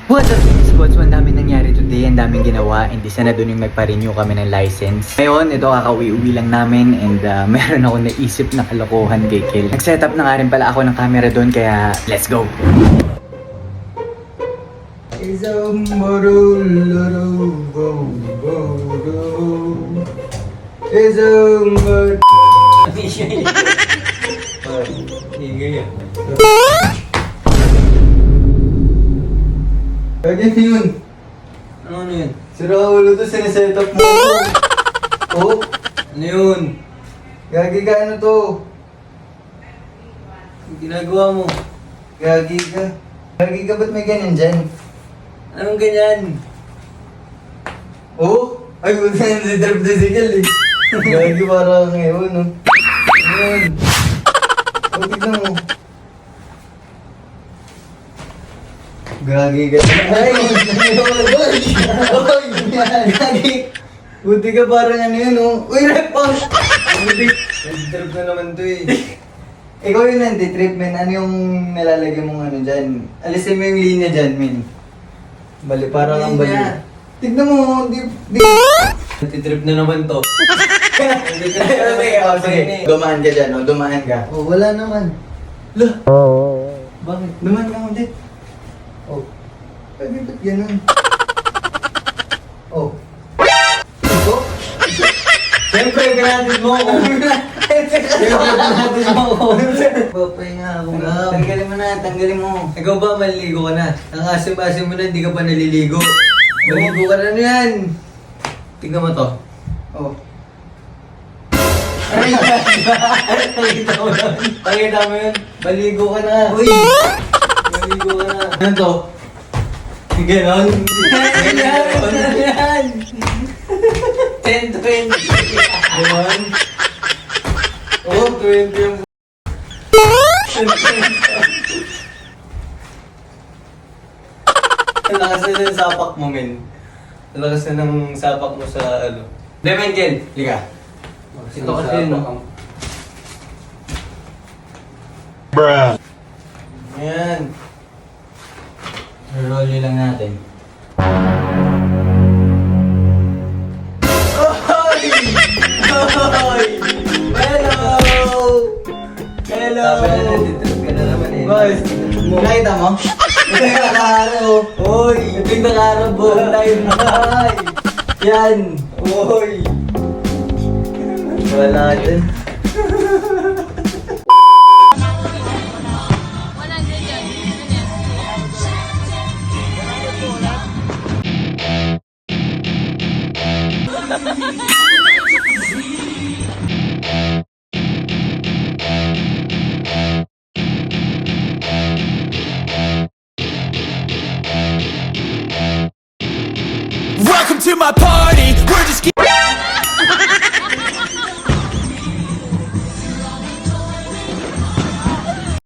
What's up, Squad? So, ang daming nangyari today, ang daming ginawa, and isa na dun yung magpa-renew kami ng license. Ngayon, ito kakauwi-uwi lang namin, and meron ako naisip na kalokohan kay Kill. Nag-setup na nga rin pala ako ng camera dun, kaya let's go! Ganyan yun. Ano yun? Si Raulo to, sinisetup mo ako. Oh, Ano yun? gagi ka ano to? Yung ginagawa mo? Gagi ka. Gagi ka, ba't may ganyan dyan? Anong ganyan? Oh, ay, huwag na yung drip physical eh. Gagi para ngayon, no? Ano yun? Oh, tignan mo. Gagi ka. Ay, gagi. Buti ka parang ano yun, oh. Uy, rep pang! Buti. Nag-trip na naman to eh. Ikaw yun nanti-trip, men. Ano yung nilalagay mong ano dyan? Alisin mo yung linya dyan, men. Bali, parang ang bali. Linya? Tignan mo, di... Natitrip na naman to. Sige, dumaan ka dyan, oh. Dumaan ka. Oh, wala naman. Lah! Bakit? Dumaan ka ulit. Oh. Pwede ba't ganun? Oh. Oh? Siyempre, ganatid mo ako. Siyempre, ganatid mo ako. Papay nga ako. Ano? Tanggalin mo na, tanggalin mo. Ikaw ba, maliligo ka na? Ang asim-asim mo na, hindi ka pa naliligo. Maligo ka na yan. Tingnan mo to. Oh. Ay, Pakita mo yun. Pakita mo yun. Maligo ka na. Uy! Maligo ka na. Ano to? Ganon? Ganon yan. 10-20. Ganon? Oh, 20 yung... Ang lakas na ng sapak mo, men. Ang lakas na ng sapak mo sa ano. Demen, Ken. Liga. Ito kasi, no? Bruh. Ayan. Roll lang natin. Hoy! Hoy! Hello! Hello! Sabi na natitrip ka na naman eh. Boys, nakita mo? Ito yung nakaharap, oh. Hoy! Ito yung nakarap mo. Tayo na. Ay! Yan! Hoy! Wala dyan. Welcome to my party, we're just